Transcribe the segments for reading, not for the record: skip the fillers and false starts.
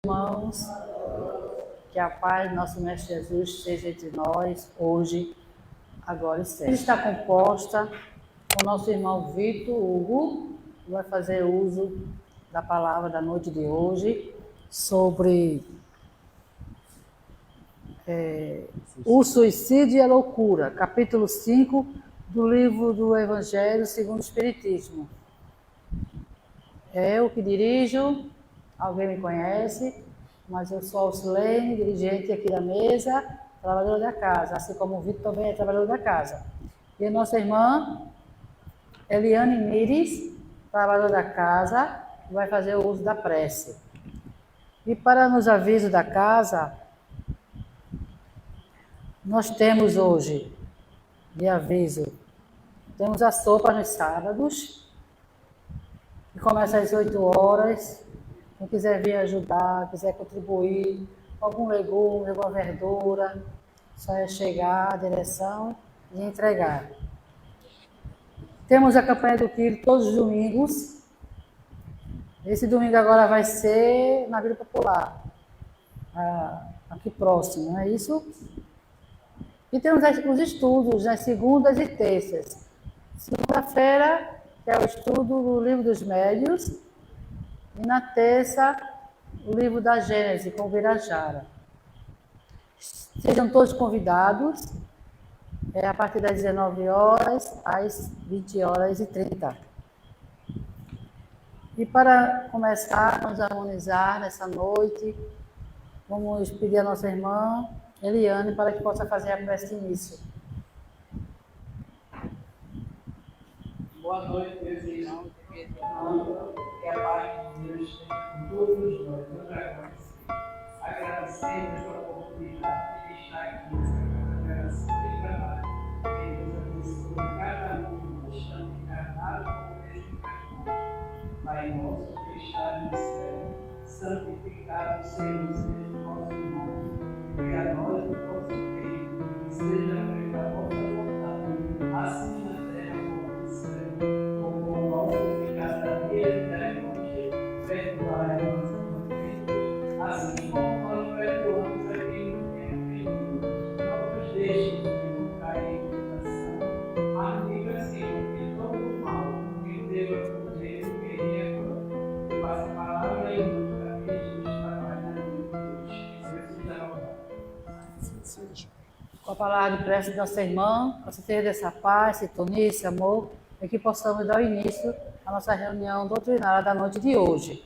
Irmãos, que a paz do nosso Mestre Jesus esteja entre nós, hoje, agora e sempre. Está composta com o nosso irmão Vitor Hugo, que vai fazer uso da palavra da noite de hoje, sobre o suicídio e a loucura, capítulo 5 do livro do Evangelho segundo o Espiritismo. É eu que dirijo, alguém me conhece, mas eu sou Alcilene, dirigente aqui da mesa, trabalhadora da casa, assim como o Vitor também é trabalhador da casa. E a nossa irmã Eliane Mires, trabalhadora da casa, vai fazer o uso da prece. E para nos avisos da casa, nós temos hoje, de aviso, temos a sopa nos sábados, que começa às 8 horas. Quem quiser vir ajudar, quiser contribuir com algum legume, alguma verdura, só é chegar à direção e entregar. Temos a campanha do quilo todos os domingos. Esse domingo agora vai ser na Vila Popular, aqui próximo, não é isso? E temos os estudos nas segundas e terças. Segunda-feira, que é o estudo do Livro dos Médiuns, e na terça, o livro da Gênese, com o Birajara. Sejam todos convidados, a partir das 19 horas às 20 horas e 30. E para começar a nos harmonizar nessa noite, vamos pedir à nossa irmã Eliane para que possa fazer a prece de início. Boa noite, meus irmãos e minhas irmãs. Que a paz de Deus esteja com todos nós. Vamos agradecemos pela oportunidade de estar aqui nessa gravação de trabalho. Que Deus abençoe cada um que está encarnado como mesmo encarnado. Pai nosso que está no céu, santificado seja o seu nosso nome. Venha a nós o vosso reino, seja feita a vossa vontade, assim na terra como no céu. Como o nosso de cada dia dai-nos, perdoai nossas ofensas, assim como nós perdoamos a quem nos tem ofendido. Não nos deixes cair em tentação, mas livra-nos de todo mal, que teu é o poder, o querer e a glória. Passa a palavra e nunca deixes trabalhar em Deus. Com a palavra de prece de nossa irmã, com certeza dessa paz, sintonia, esse amor, é que possamos dar o início à nossa reunião doutrinária da noite de hoje.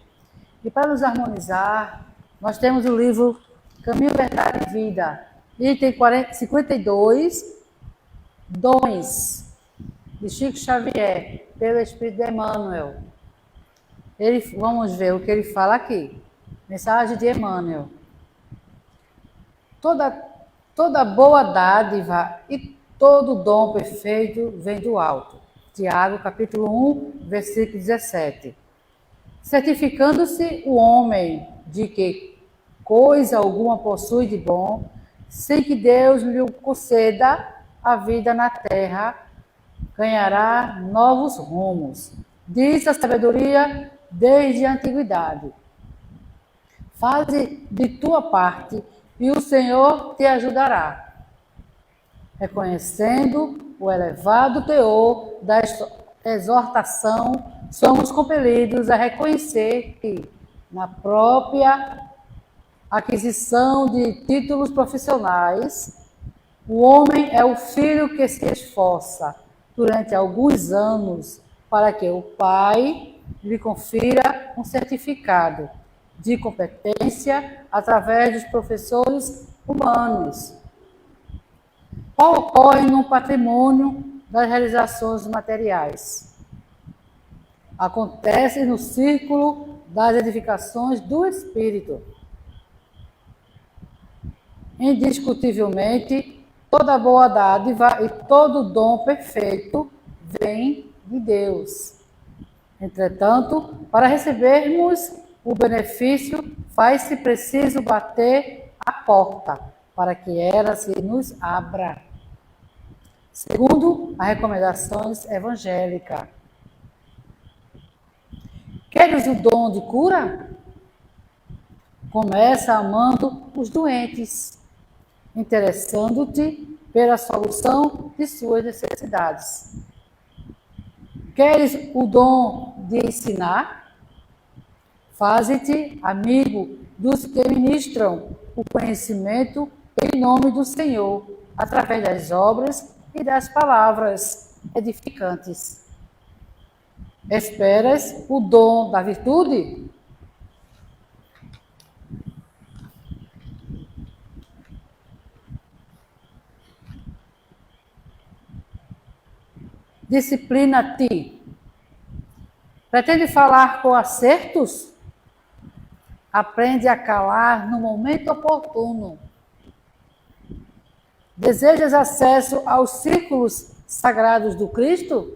E para nos harmonizar, nós temos o livro Caminho, Verdade e Vida, item 52, Dons, de Chico Xavier, pelo Espírito de Emmanuel. Vamos ver o que ele fala aqui. Mensagem de Emmanuel. Toda boa dádiva e todo dom perfeito vem do alto. Tiago, capítulo 1, versículo 17. Certificando-se o homem de que coisa alguma possui de bom, sem que Deus lhe conceda a vida na terra, ganhará novos rumos. Diz a sabedoria desde a antiguidade. Faze de tua parte e o Senhor te ajudará. Reconhecendo o elevado teor da exortação, somos compelidos a reconhecer que, na própria aquisição de títulos profissionais, o homem é o filho que se esforça durante alguns anos para que o pai lhe confira um certificado de competência através dos professores humanos. Qual ocorre no patrimônio das realizações materiais? Acontece no círculo das edificações do espírito. Indiscutivelmente, toda boa dádiva e todo dom perfeito vem de Deus. Entretanto, para recebermos o benefício, faz-se preciso bater a porta, para que ela se nos abra. Segundo as recomendações evangélicas. Queres o dom de cura? Começa amando os doentes, interessando-te pela solução de suas necessidades. Queres o dom de ensinar? Faze-te amigo dos que ministram o conhecimento em nome do Senhor, através das obras e das palavras edificantes. Esperas o dom da virtude? Disciplina-te. Pretende falar com acertos? Aprende a calar no momento oportuno. Desejas acesso aos círculos sagrados do Cristo?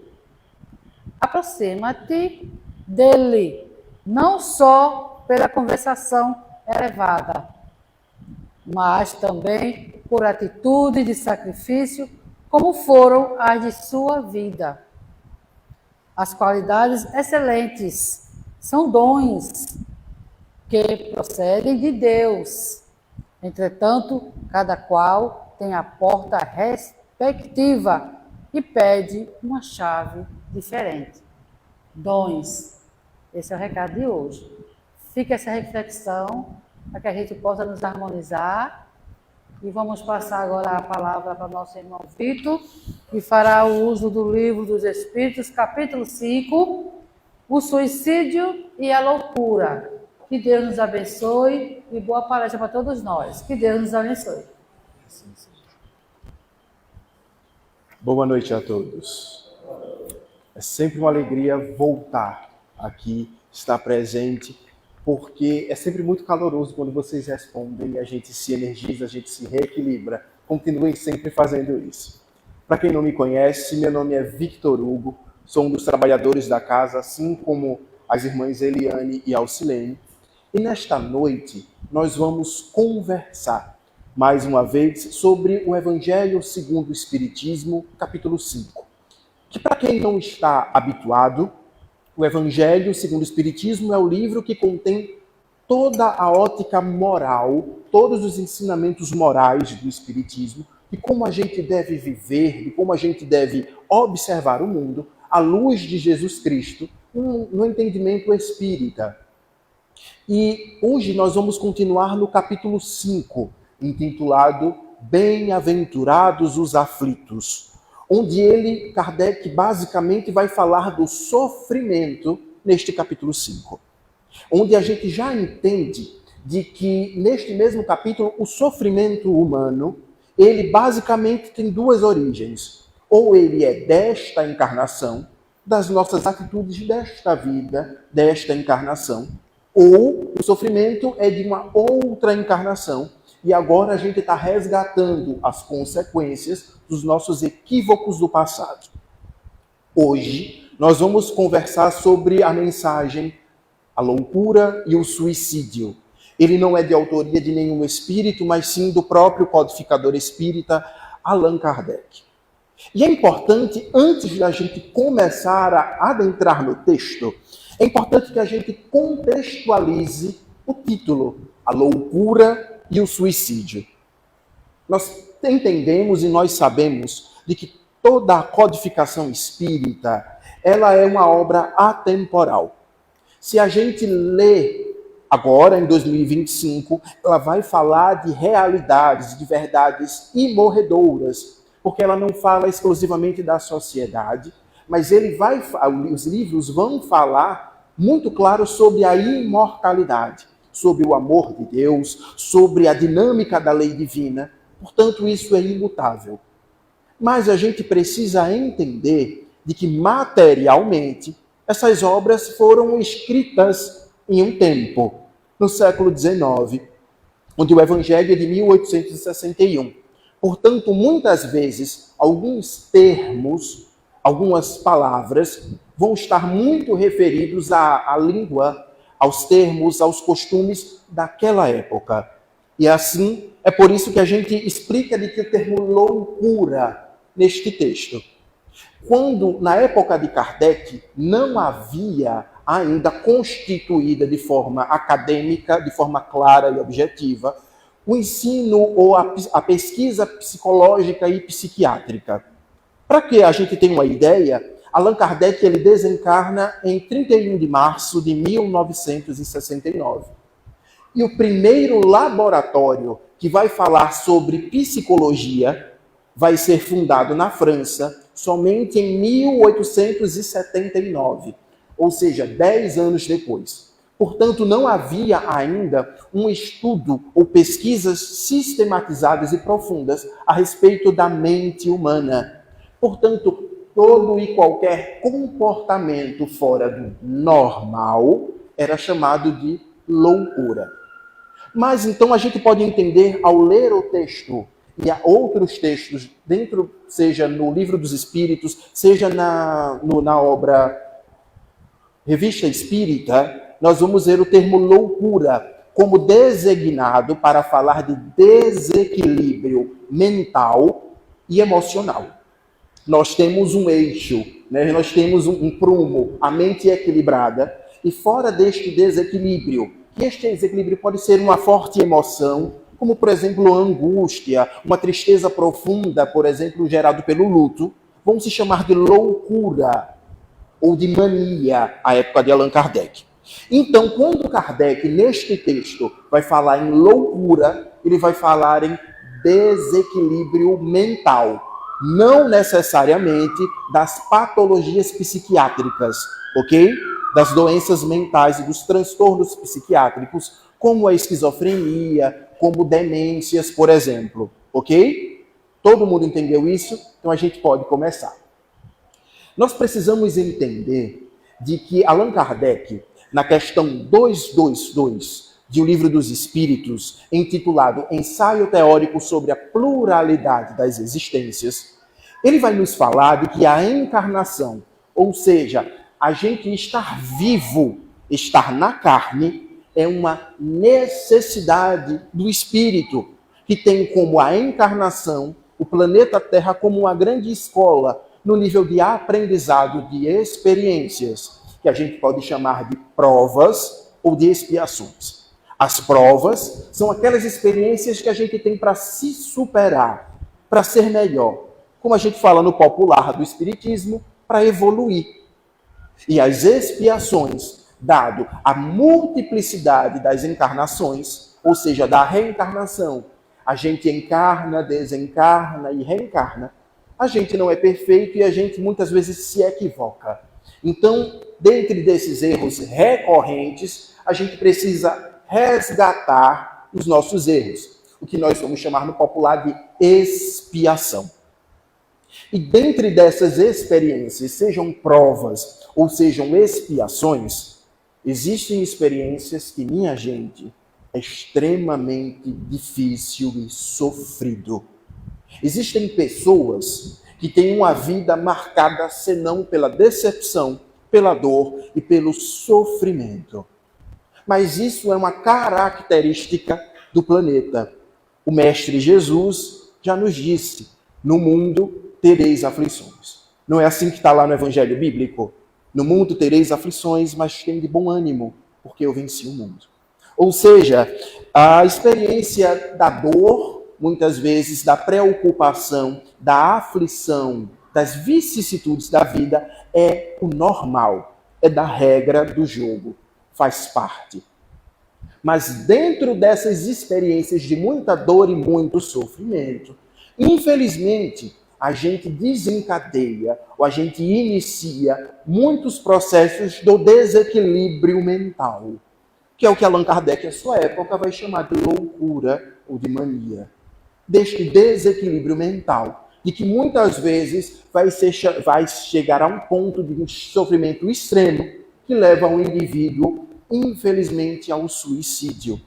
Aproxima-te dele, não só pela conversação elevada, mas também por atitude de sacrifício, como foram as de sua vida. As qualidades excelentes são dons que procedem de Deus. Entretanto, cada qual tem a porta respectiva e pede uma chave diferente. Dons. Esse é o recado de hoje. Fica essa reflexão para que a gente possa nos harmonizar. E vamos passar agora a palavra para o nosso irmão Vitor, que fará o uso do Livro dos Espíritos, capítulo 5, o suicídio e a loucura. Que Deus nos abençoe e boa palestra para todos nós. Que Deus nos abençoe. Boa noite a todos. É sempre uma alegria voltar aqui, estar presente, porque é sempre muito caloroso quando vocês respondem e a gente se energiza, a gente se reequilibra. Continuem sempre fazendo isso. Para quem não me conhece, meu nome é Victor Hugo, sou um dos trabalhadores da casa, assim como as irmãs Eliane e Alcilene. E nesta noite nós vamos conversar mais uma vez sobre o Evangelho segundo o Espiritismo, capítulo 5. Que para quem não está habituado, o Evangelho segundo o Espiritismo é o livro que contém toda a ótica moral, todos os ensinamentos morais do Espiritismo, de como a gente deve viver, de como a gente deve observar o mundo à luz de Jesus Cristo, no entendimento espírita. E hoje nós vamos continuar no capítulo 5, intitulado Bem-aventurados os aflitos, onde Kardec, basicamente vai falar do sofrimento neste capítulo 5. Onde a gente já entende de que, neste mesmo capítulo, o sofrimento humano, ele basicamente tem duas origens. Ou ele é desta encarnação, das nossas atitudes desta vida, desta encarnação, ou o sofrimento é de uma outra encarnação, e agora a gente está resgatando as consequências dos nossos equívocos do passado. Hoje, nós vamos conversar sobre a mensagem A Loucura e o Suicídio. Ele não é de autoria de nenhum espírito, mas sim do próprio codificador espírita, Allan Kardec. E é importante, antes da gente começar a adentrar no texto, é importante que a gente contextualize o título, A Loucura e o Suicídio. Nós entendemos e nós sabemos de que toda a codificação espírita, ela é uma obra atemporal. Se a gente lê agora, em 2025, ela vai falar de realidades, de verdades imorredouras, porque ela não fala exclusivamente da sociedade, mas os livros vão falar muito claro sobre a imortalidade, sobre o amor de Deus, sobre a dinâmica da lei divina. Portanto, isso é imutável. Mas a gente precisa entender de que, materialmente, essas obras foram escritas em um tempo, no século XIX, onde o Evangelho é de 1861. Portanto, muitas vezes, alguns termos, algumas palavras vão estar muito referidos à língua, aos termos, aos costumes daquela época. E assim, é por isso que a gente explica de que o termo loucura neste texto. Quando, na época de Kardec, não havia ainda constituída de forma acadêmica, de forma clara e objetiva, o ensino ou a pesquisa psicológica e psiquiátrica. Para que a gente tenha uma ideia, Allan Kardec ele desencarna em 31 de março de 1969. E o primeiro laboratório que vai falar sobre psicologia vai ser fundado na França somente em 1879, ou seja, 10 anos depois. Portanto, não havia ainda um estudo ou pesquisas sistematizadas e profundas a respeito da mente humana. Portanto, todo e qualquer comportamento fora do normal era chamado de loucura. Mas então a gente pode entender ao ler o texto e há outros textos dentro, seja no Livro dos Espíritos, seja na obra Revista Espírita, nós vamos ver o termo loucura como designado para falar de desequilíbrio mental e emocional. Nós temos um eixo, né? Nós temos um prumo, a mente equilibrada, e fora deste desequilíbrio, que este desequilíbrio pode ser uma forte emoção, como, por exemplo, a angústia, uma tristeza profunda, por exemplo, gerado pelo luto, vão se chamar de loucura ou de mania, à época de Allan Kardec. Então, quando Kardec, neste texto, vai falar em loucura, ele vai falar em desequilíbrio mental, não necessariamente das patologias psiquiátricas, ok? Das doenças mentais e dos transtornos psiquiátricos, como a esquizofrenia, como demências, por exemplo, ok? Todo mundo entendeu isso? Então a gente pode começar. Nós precisamos entender de que Allan Kardec, na questão 222 de O Livro dos Espíritos, intitulado Ensaio Teórico sobre a Pluralidade das Existências, ele vai nos falar de que a encarnação, ou seja, a gente estar vivo, estar na carne, é uma necessidade do espírito, que tem como a encarnação o planeta Terra como uma grande escola no nível de aprendizado de experiências, que a gente pode chamar de provas ou de expiações. As provas são aquelas experiências que a gente tem para se superar, para ser melhor, como a gente fala no popular do espiritismo, para evoluir. E as expiações, dado a multiplicidade das encarnações, ou seja, da reencarnação, a gente encarna, desencarna e reencarna. A gente não é perfeito e a gente muitas vezes se equivoca. Então, dentre desses erros recorrentes, a gente precisa resgatar os nossos erros, o que nós vamos chamar no popular de expiação. E dentre dessas experiências, sejam provas ou sejam expiações, existem experiências que, minha gente, é extremamente difícil e sofrido. Existem pessoas que têm uma vida marcada senão pela decepção, pela dor e pelo sofrimento. Mas isso é uma característica do planeta. O Mestre Jesus já nos disse, no mundo tereis aflições. Não é assim que está lá no Evangelho Bíblico? No mundo tereis aflições, mas tem de bom ânimo, porque eu venci o mundo. Ou seja, a experiência da dor, muitas vezes da preocupação, da aflição, das vicissitudes da vida, é o normal, é da regra do jogo, faz parte. Mas dentro dessas experiências de muita dor e muito sofrimento, infelizmente, a gente desencadeia, ou a gente inicia muitos processos do desequilíbrio mental, que é o que Allan Kardec, à sua época, vai chamar de loucura ou de mania. Deste desequilíbrio mental, de que muitas vezes vai chegar a um ponto de um sofrimento extremo que leva o indivíduo, infelizmente, ao suicídio.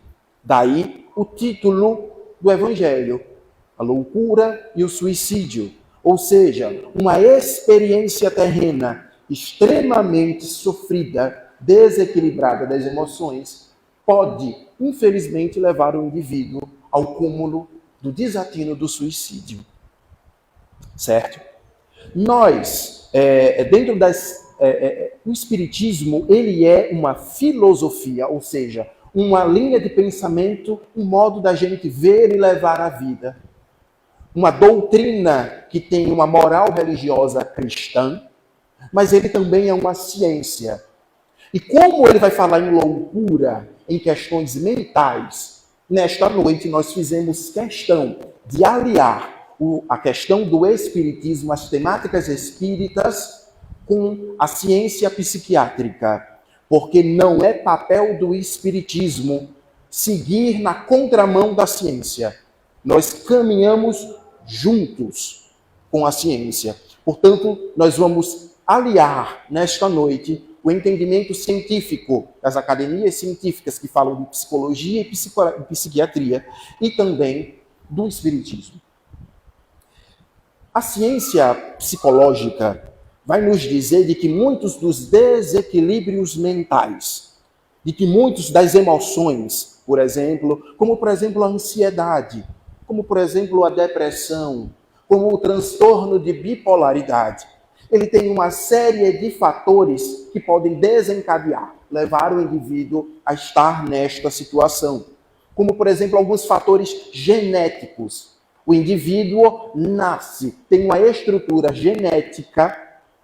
Daí o título do Evangelho, a loucura e o suicídio. Ou seja, uma experiência terrena extremamente sofrida, desequilibrada das emoções, pode, infelizmente, levar o indivíduo ao cúmulo do desatino do suicídio. Certo? Nós, dentro o Espiritismo, ele é uma filosofia, ou seja, uma linha de pensamento, um modo da gente ver e levar a vida. Uma doutrina que tem uma moral religiosa cristã, mas ele também é uma ciência. E como ele vai falar em loucura, em questões mentais, nesta noite nós fizemos questão de aliar a questão do espiritismo, as temáticas espíritas, com a ciência psiquiátrica. Porque não é papel do espiritismo seguir na contramão da ciência. Nós caminhamos juntos com a ciência. Portanto, nós vamos aliar nesta noite o entendimento científico das academias científicas que falam de psicologia e psiquiatria e também do espiritismo. A ciência psicológica vai nos dizer de que muitos dos desequilíbrios mentais, de que muitas das emoções, por exemplo, como por exemplo a ansiedade, como por exemplo a depressão, como o transtorno de bipolaridade, ele tem uma série de fatores que podem desencadear, levar o indivíduo a estar nesta situação. Como, por exemplo, alguns fatores genéticos. O indivíduo nasce, tem uma estrutura genética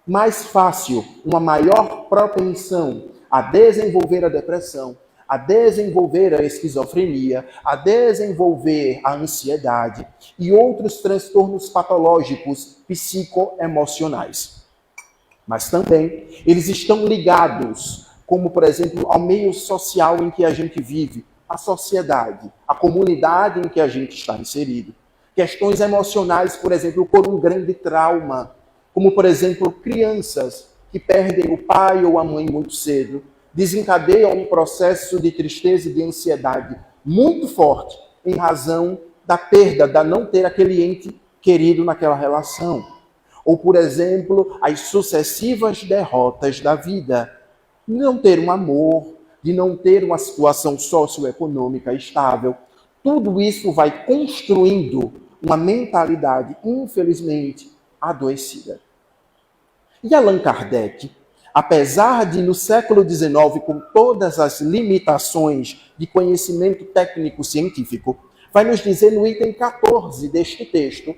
mais fácil, uma maior propensão a desenvolver a depressão, a desenvolver a esquizofrenia, a desenvolver a ansiedade e outros transtornos patológicos psicoemocionais. Mas também eles estão ligados, como por exemplo, ao meio social em que a gente vive, a sociedade, a comunidade em que a gente está inserido. Questões emocionais, por exemplo, por um grande trauma, como por exemplo, crianças que perdem o pai ou a mãe muito cedo, desencadeiam um processo de tristeza e de ansiedade muito forte em razão da perda, da não ter aquele ente querido naquela relação. Ou, por exemplo, as sucessivas derrotas da vida. De não ter um amor, de não ter uma situação socioeconômica estável. Tudo isso vai construindo uma mentalidade, infelizmente, adoecida. E Allan Kardec, apesar de no século XIX, com todas as limitações de conhecimento técnico-científico, vai nos dizer no item 14 deste texto,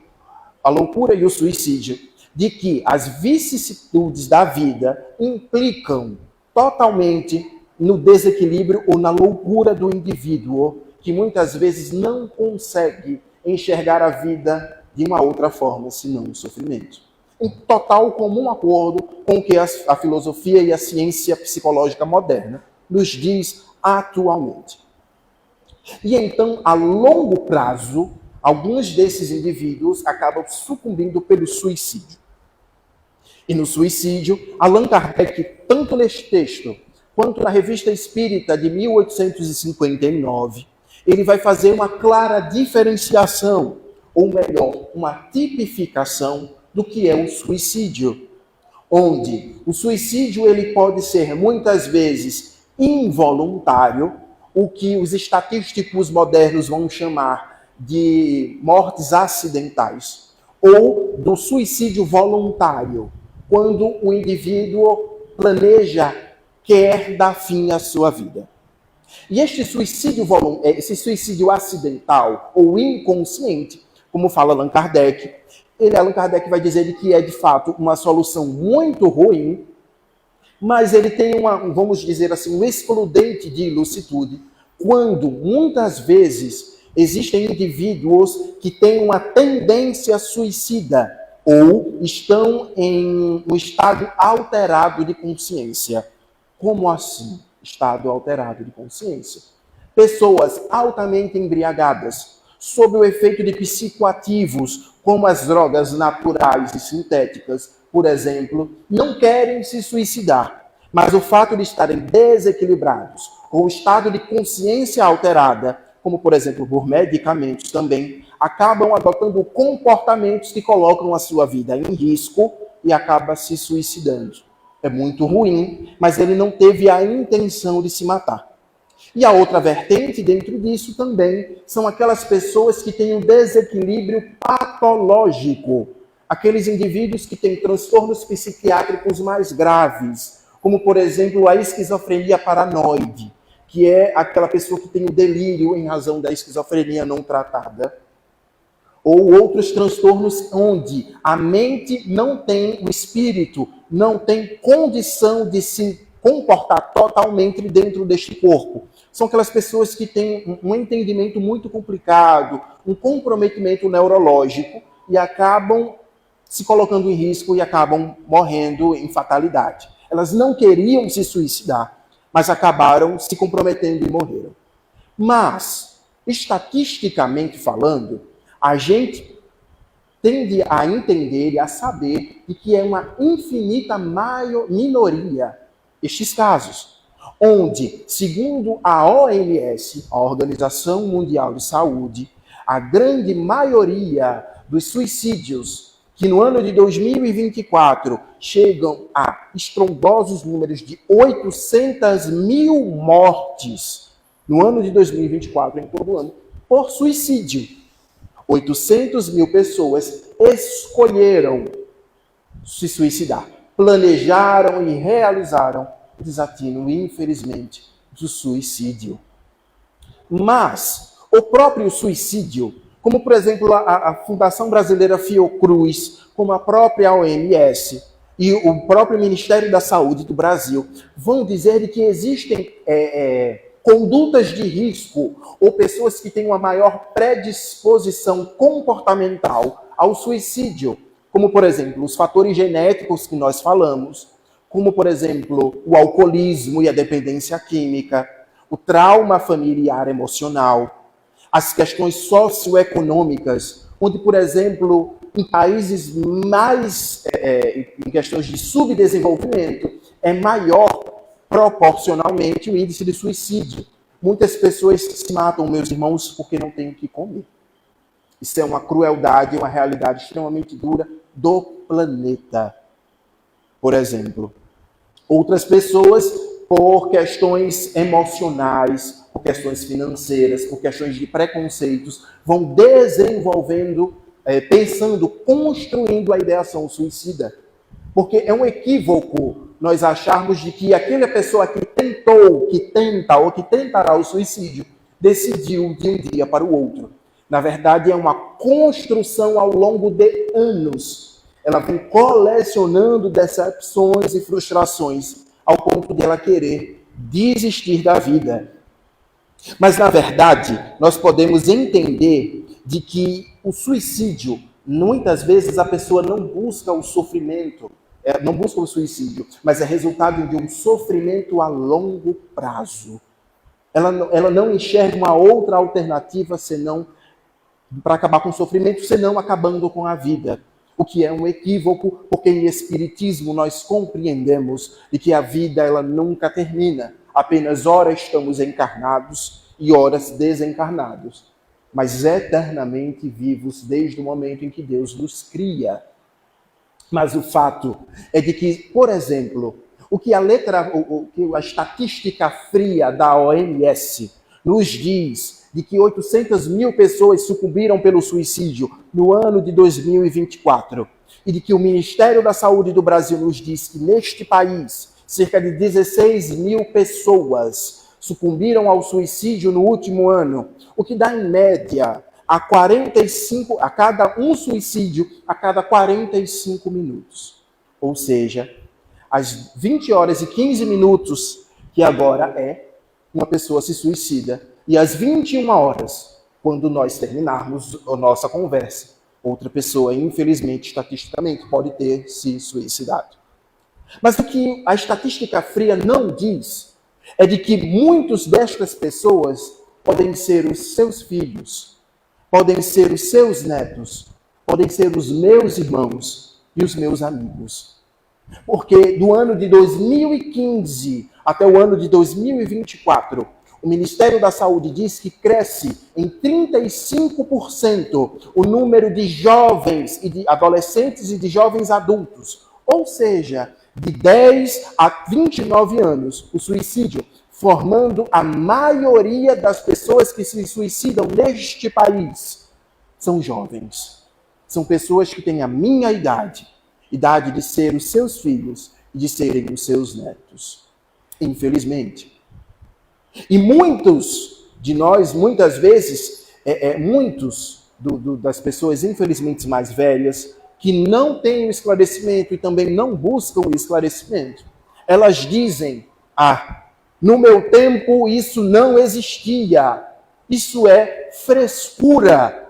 A Loucura e o Suicídio, de que as vicissitudes da vida implicam totalmente no desequilíbrio ou na loucura do indivíduo, que muitas vezes não consegue enxergar a vida de uma outra forma, senão o sofrimento. Em total comum acordo com o que a filosofia e a ciência psicológica moderna nos diz atualmente. E então, a longo prazo, alguns desses indivíduos acabam sucumbindo pelo suicídio. E no suicídio, Allan Kardec, tanto neste texto, quanto na Revista Espírita de 1859, ele vai fazer uma clara diferenciação, ou melhor, uma tipificação do que é o suicídio. Onde o suicídio ele pode ser muitas vezes involuntário, o que os estatísticos modernos vão chamar de mortes acidentais, ou do suicídio voluntário, quando o indivíduo planeja, quer dar fim à sua vida. E esse suicídio acidental ou inconsciente, como fala Allan Kardec, Allan Kardec vai dizer que é de fato uma solução muito ruim, mas ele tem vamos dizer assim, um excludente de ilicitude, quando muitas vezes existem indivíduos que têm uma tendência suicida ou estão em um estado alterado de consciência. Como assim, estado alterado de consciência? Pessoas altamente embriagadas, sob o efeito de psicoativos, como as drogas naturais e sintéticas, por exemplo, não querem se suicidar, mas o fato de estarem desequilibrados, com o estado de consciência alterada, como por exemplo por medicamentos também, acabam adotando comportamentos que colocam a sua vida em risco e acaba se suicidando. É muito ruim, mas ele não teve a intenção de se matar. E a outra vertente dentro disso também são aquelas pessoas que têm um desequilíbrio patológico, aqueles indivíduos que têm transtornos psiquiátricos mais graves, como, por exemplo, a esquizofrenia paranoide, que é aquela pessoa que tem o delírio em razão da esquizofrenia não tratada, ou outros transtornos onde a mente não tem, o espírito não tem condição de se comportar totalmente dentro deste corpo. São aquelas pessoas que têm um entendimento muito complicado, um comprometimento neurológico e acabam se colocando em risco e acabam morrendo em fatalidade. Elas não queriam se suicidar, mas acabaram se comprometendo e morreram. Mas, estatisticamente falando, a gente tende a entender e a saber de que é uma infinita minoria estes casos, onde, segundo a OMS, a Organização Mundial de Saúde, a grande maioria dos suicídios que no ano de 2024 chegam a estrondosos números de 800 mil mortes no ano de 2024, em todo o ano, por suicídio. 800 mil pessoas escolheram se suicidar, planejaram e realizaram o desatino, infelizmente, do suicídio. Mas o próprio suicídio, como por exemplo a Fundação Brasileira Fiocruz, como a própria OMS e o próprio Ministério da Saúde do Brasil, vão dizer que existem condutas de risco ou pessoas que têm uma maior predisposição comportamental ao suicídio, como, por exemplo, os fatores genéticos que nós falamos, como, por exemplo, o alcoolismo e a dependência química, o trauma familiar emocional, as questões socioeconômicas, onde, por exemplo, em países mais, em questões de subdesenvolvimento, é maior proporcionalmente o índice de suicídio. Muitas pessoas se matam, meus irmãos, porque não têm o que comer. Isso é uma crueldade, uma realidade extremamente dura do planeta. Por exemplo, outras pessoas, por questões emocionais, por questões financeiras, por questões de preconceitos, vão desenvolvendo, pensando, construindo a ideação suicida. Porque é um equívoco nós acharmos de que aquela pessoa que tentou, que tenta ou que tentará o suicídio, decidiu de um dia para o outro. Na verdade, é uma construção ao longo de anos. Ela vem colecionando decepções e frustrações ao ponto de ela querer desistir da vida. Mas, na verdade, nós podemos entender de que o suicídio, muitas vezes a pessoa não busca o sofrimento, não busca o suicídio, mas é resultado de um sofrimento a longo prazo. Ela não enxerga uma outra alternativa senão para acabar com o sofrimento, senão acabando com a vida. O que é um equívoco, porque em Espiritismo nós compreendemos de que a vida ela nunca termina. Apenas ora estamos encarnados e horas desencarnados, mas eternamente vivos desde o momento em que Deus nos cria. Mas o fato é de que, por exemplo, o que a estatística fria da OMS nos diz de que 800 mil pessoas sucumbiram pelo suicídio no ano de 2024 e de que o Ministério da Saúde do Brasil nos diz que neste país cerca de 16 mil pessoas sucumbiram ao suicídio no último ano, o que dá em média a cada um suicídio a cada 45 minutos. Ou seja, às 20 horas e 15 minutos, que agora uma pessoa se suicida, e às 21 horas, quando nós terminarmos a nossa conversa, outra pessoa, infelizmente, estatisticamente, pode ter se suicidado. Mas o que a estatística fria não diz é de que muitas destas pessoas podem ser os seus filhos, podem ser os seus netos, podem ser os meus irmãos e os meus amigos. Porque do ano de 2015 até o ano de 2024, o Ministério da Saúde diz que cresce em 35% o número de jovens e de adolescentes e de jovens adultos. Ou seja, de 10 a 29 anos, o suicídio, formando a maioria das pessoas que se suicidam neste país, são jovens. São pessoas que têm a minha idade de ser os seus filhos e de serem os seus netos. Infelizmente. E muitos de nós, muitas vezes, das pessoas, infelizmente, mais velhas, que não têm o esclarecimento e também não buscam o esclarecimento, elas dizem, no meu tempo isso não existia, isso é frescura.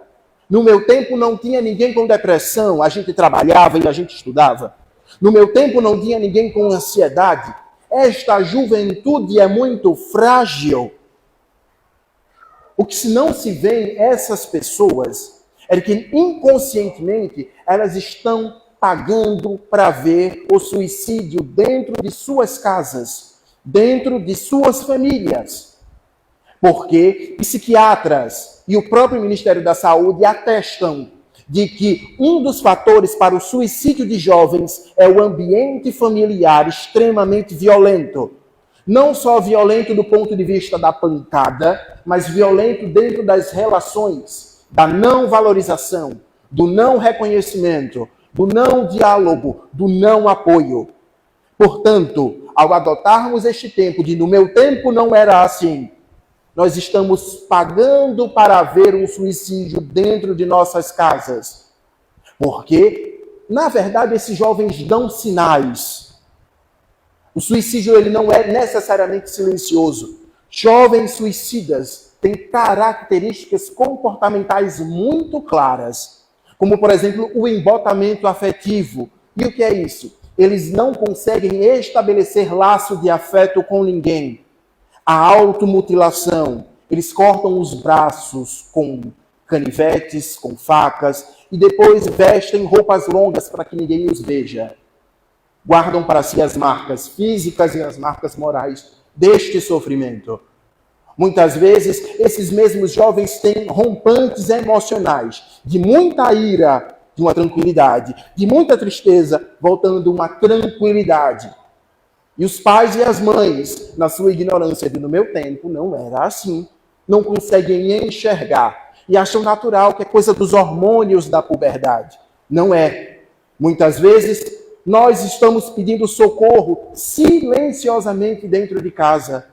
No meu tempo não tinha ninguém com depressão, a gente trabalhava e a gente estudava. No meu tempo não tinha ninguém com ansiedade. Esta juventude é muito frágil. O que não se vê essas pessoas é que inconscientemente elas estão pagando para ver o suicídio dentro de suas casas, dentro de suas famílias. Porque psiquiatras e o próprio Ministério da Saúde atestam de que um dos fatores para o suicídio de jovens é o ambiente familiar extremamente violento. Não só violento do ponto de vista da pancada, mas violento dentro das relações, da não valorização, do não reconhecimento, do não diálogo, do não apoio. Portanto, ao adotarmos este tempo de no meu tempo não era assim, nós estamos pagando para ver um suicídio dentro de nossas casas. Porque, na verdade, esses jovens dão sinais. O suicídio ele não é necessariamente silencioso. Jovens suicidas têm características comportamentais muito claras. Como, por exemplo, o embotamento afetivo. E o que é isso? Eles não conseguem estabelecer laço de afeto com ninguém. A automutilação. Eles cortam os braços com canivetes, com facas, e depois vestem roupas longas para que ninguém os veja. Guardam para si as marcas físicas e as marcas morais deste sofrimento. Muitas vezes, esses mesmos jovens têm rompantes emocionais, de muita ira, de uma tranquilidade, de muita tristeza, voltando uma tranquilidade. E os pais e as mães, na sua ignorância de no meu tempo, não era assim. Não conseguem enxergar. E acham natural que é coisa dos hormônios da puberdade. Não é. Muitas vezes, nós estamos pedindo socorro silenciosamente dentro de casa.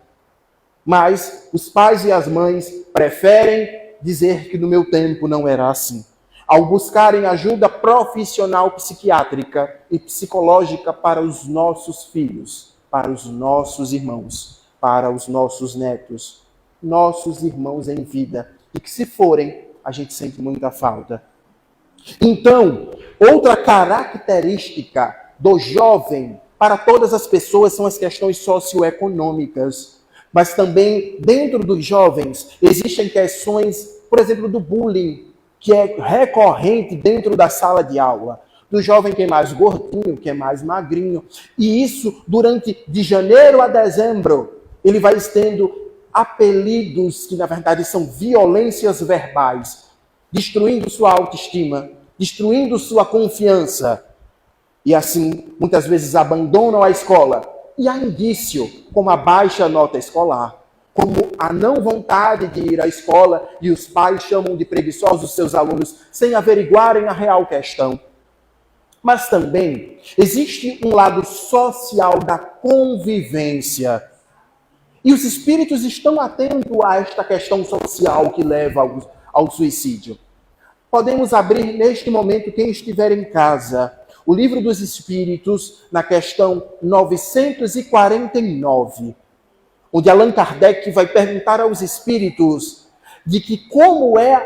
Mas os pais e as mães preferem dizer que no meu tempo não era assim. Ao buscarem ajuda profissional psiquiátrica e psicológica para os nossos filhos, para os nossos irmãos, para os nossos netos, nossos irmãos em vida, e que se forem, a gente sente muita falta. Então, outra característica do jovem para todas as pessoas são as questões socioeconômicas, mas também dentro dos jovens existem questões, por exemplo, do bullying, que é recorrente dentro da sala de aula. Do jovem que é mais gordinho, que é mais magrinho. E isso, de janeiro a dezembro, ele vai tendo apelidos que, na verdade, são violências verbais, destruindo sua autoestima, destruindo sua confiança. E assim, muitas vezes abandonam a escola. E há indício, como a baixa nota escolar, como a não vontade de ir à escola, e os pais chamam de preguiçosos seus alunos, sem averiguarem a real questão. Mas também existe um lado social da convivência. E os espíritos estão atentos a esta questão social que leva ao suicídio. Podemos abrir neste momento, quem estiver em casa, o Livro dos Espíritos, na questão 949, onde Allan Kardec vai perguntar aos espíritos de que como é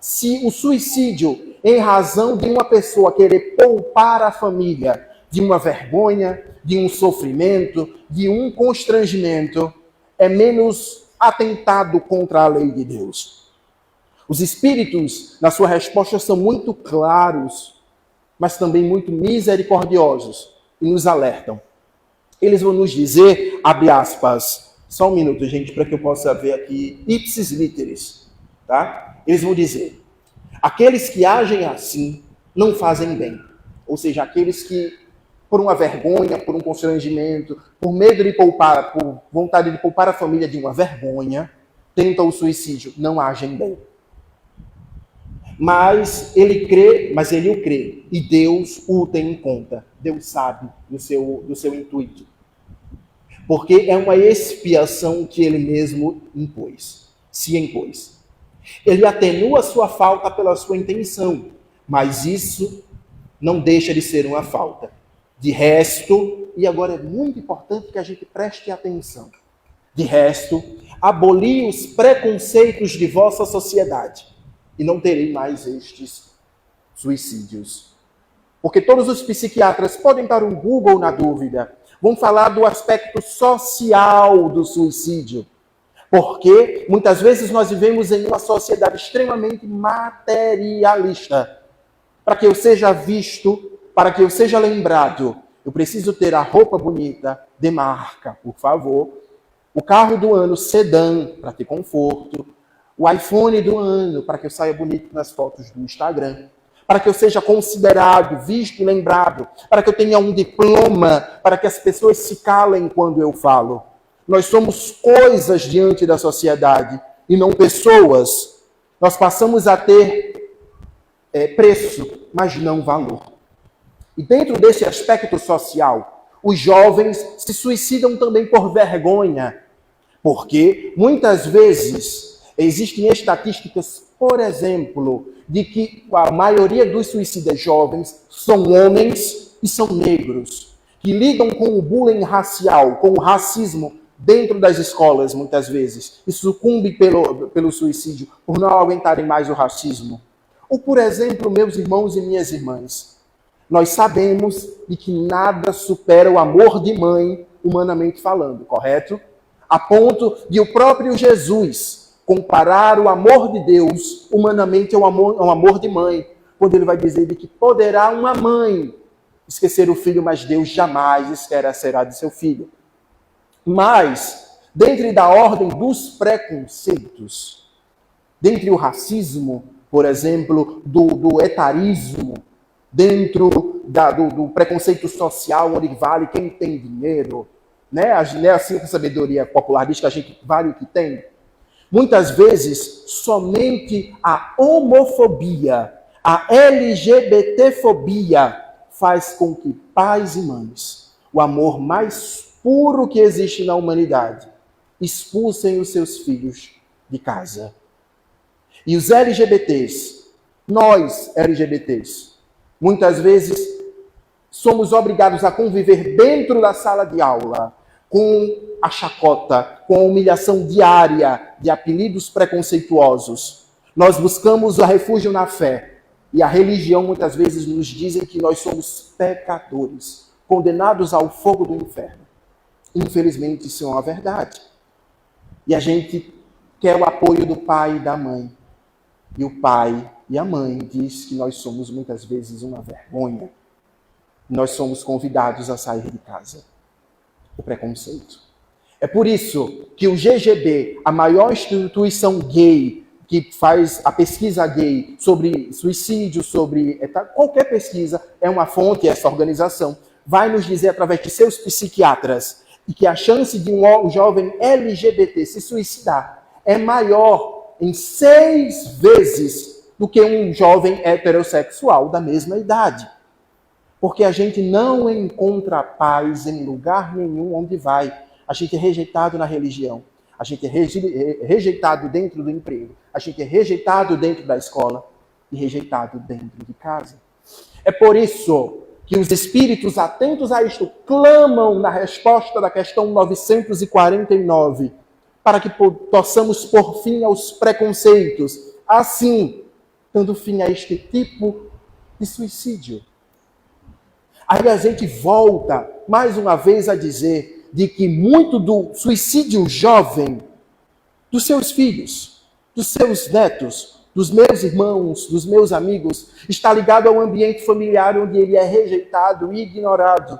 se o suicídio, em razão de uma pessoa querer poupar a família de uma vergonha, de um sofrimento, de um constrangimento, é menos atentado contra a lei de Deus. Os espíritos, na sua resposta, são muito claros, mas também muito misericordiosos, e nos alertam. Eles vão nos dizer, abre aspas, só um minuto, gente, para que eu possa ver aqui, ipsis literis, tá? Eles vão dizer, aqueles que agem assim não fazem bem. Ou seja, aqueles que, por uma vergonha, por um constrangimento, por medo de poupar, por vontade de poupar a família de uma vergonha, tentam o suicídio, não agem bem. Mas ele crê, mas ele o crê. E Deus o tem em conta. Deus sabe do seu intuito. Porque é uma expiação que ele mesmo se impôs. Ele atenua a sua falta pela sua intenção, mas isso não deixa de ser uma falta. De resto, e agora é muito importante que a gente preste atenção, de resto, aboli os preconceitos de vossa sociedade e não terei mais estes suicídios. Porque todos os psiquiatras podem dar um Google na dúvida, vão falar do aspecto social do suicídio. Porque muitas vezes nós vivemos em uma sociedade extremamente materialista. Para que eu seja visto, para que eu seja lembrado, eu preciso ter a roupa bonita, de marca, por favor. O carro do ano, sedã, para ter conforto. O iPhone do ano, para que eu saia bonito nas fotos do Instagram. Para que eu seja considerado, visto e lembrado. Para que eu tenha um diploma, para que as pessoas se calem quando eu falo. Nós somos coisas diante da sociedade e não pessoas. Nós passamos a ter preço, mas não valor. E dentro desse aspecto social, os jovens se suicidam também por vergonha. Porque muitas vezes existem estatísticas, por exemplo, de que a maioria dos suicidas jovens são homens e são negros, que lidam com o bullying racial, com o racismo dentro das escolas, muitas vezes, e sucumbem pelo suicídio por não aguentarem mais o racismo. Ou, por exemplo, meus irmãos e minhas irmãs, nós sabemos de que nada supera o amor de mãe, humanamente falando, correto? A ponto de o próprio Jesus comparar o amor de Deus, humanamente, ao amor de mãe, quando ele vai dizer de que poderá uma mãe esquecer o filho, mas Deus jamais esquecerá de seu filho. Mas, dentro da ordem dos preconceitos, dentre o racismo, por exemplo, do etarismo, dentro do preconceito social, onde vale quem tem dinheiro, né? Assim a sabedoria popular diz que a gente vale o que tem. Muitas vezes, somente a homofobia, a LGBTfobia faz com que pais e mães, o amor mais puro que existe na humanidade, expulsem os seus filhos de casa. E os LGBTs, nós LGBTs, muitas vezes somos obrigados a conviver dentro da sala de aula com a chacota, com a humilhação diária de apelidos preconceituosos. Nós buscamos o refúgio na fé. E a religião muitas vezes nos dizem que nós somos pecadores, condenados ao fogo do inferno. Infelizmente, isso é uma verdade. E a gente quer o apoio do pai e da mãe. E o pai e a mãe diz que nós somos muitas vezes uma vergonha. Nós somos convidados a sair de casa. O preconceito. É por isso que o GGB, a maior instituição gay, que faz a pesquisa gay sobre suicídio, sobre qualquer pesquisa, é uma fonte, essa organização, vai nos dizer através de seus psiquiatras e que a chance de um jovem LGBT se suicidar é maior em 6 vezes do que um jovem heterossexual da mesma idade. Porque a gente não encontra paz em lugar nenhum onde vai. A gente é rejeitado na religião. A gente é rejeitado dentro do emprego. A gente é rejeitado dentro da escola e rejeitado dentro de casa. É por isso que os espíritos atentos a isto clamam na resposta da questão 949 para que possamos pôr fim aos preconceitos, assim, dando fim a este tipo de suicídio. Aí a gente volta mais uma vez a dizer de que muito do suicídio jovem dos seus filhos, dos seus netos, dos meus irmãos, dos meus amigos, está ligado ao ambiente familiar onde ele é rejeitado e ignorado.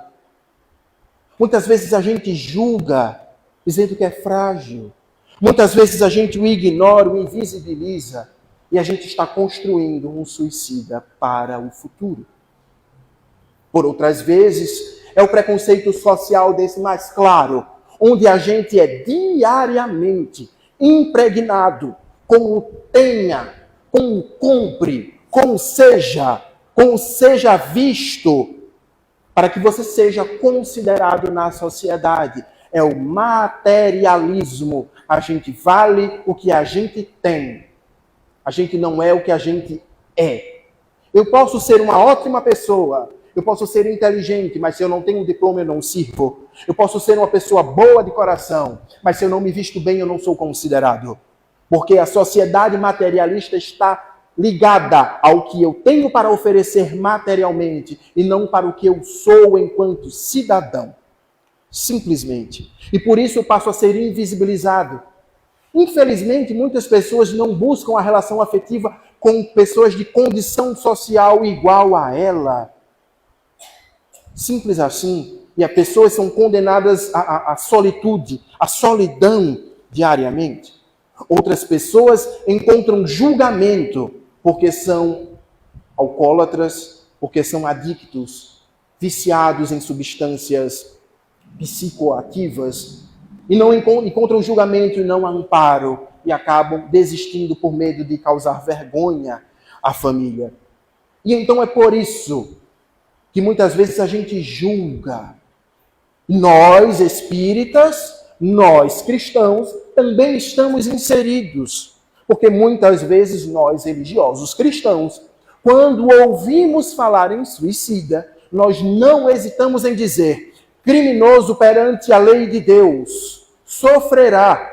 Muitas vezes a gente julga, dizendo que é frágil. Muitas vezes a gente o ignora, o invisibiliza, e a gente está construindo um suicida para o futuro. Por outras vezes, é o preconceito social desse mais claro, onde a gente é diariamente impregnado com o tenha, com compre, com seja visto, para que você seja considerado na sociedade. É o materialismo. A gente vale o que a gente tem. A gente não é o que a gente é. Eu posso ser uma ótima pessoa, eu posso ser inteligente, mas se eu não tenho um diploma, eu não sirvo. Eu posso ser uma pessoa boa de coração, mas se eu não me visto bem, eu não sou considerado. Porque a sociedade materialista está ligada ao que eu tenho para oferecer materialmente e não para o que eu sou enquanto cidadão. Simplesmente. E por isso eu passo a ser invisibilizado. Infelizmente, muitas pessoas não buscam a relação afetiva com pessoas de condição social igual a ela. Simples assim. E as pessoas são condenadas à solitude, à solidão diariamente. Outras pessoas encontram julgamento porque são alcoólatras, porque são adictos, viciados em substâncias psicoativas, e não encontram julgamento e não amparo, e acabam desistindo por medo de causar vergonha à família. E então é por isso que muitas vezes a gente julga. Nós, espíritas, nós, cristãos, também estamos inseridos. Porque muitas vezes nós, religiosos cristãos, quando ouvimos falar em suicida, nós não hesitamos em dizer: criminoso perante a lei de Deus, sofrerá.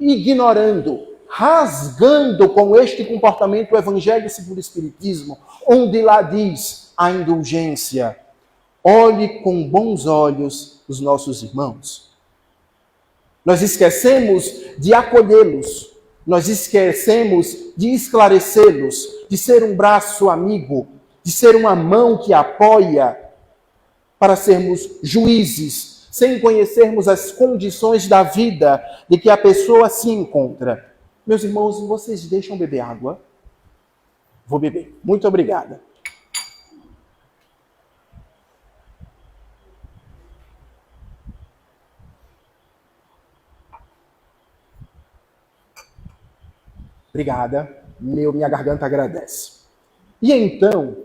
Ignorando, rasgando com este comportamento o Evangelho segundo o Espiritismo, onde lá diz a indulgência. Olhe com bons olhos os nossos irmãos. Nós esquecemos de acolhê-los, nós esquecemos de esclarecê-los, de ser um braço amigo, de ser uma mão que apoia, para sermos juízes, sem conhecermos as condições da vida de que a pessoa se encontra. Meus irmãos, vocês deixam beber água? Vou beber. Muito obrigada. Obrigada. Minha garganta agradece. E então,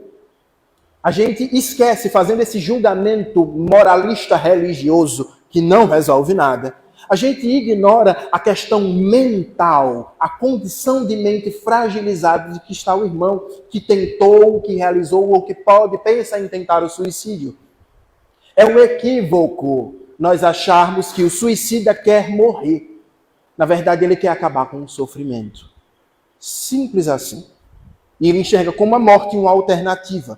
a gente esquece, fazendo esse julgamento moralista religioso que não resolve nada, a gente ignora a questão mental, a condição de mente fragilizada de que está o irmão que tentou, que realizou ou que pensa em tentar o suicídio. É um equívoco nós acharmos que o suicida quer morrer. Na verdade, ele quer acabar com o sofrimento. Simples assim. E ele enxerga como a morte uma alternativa.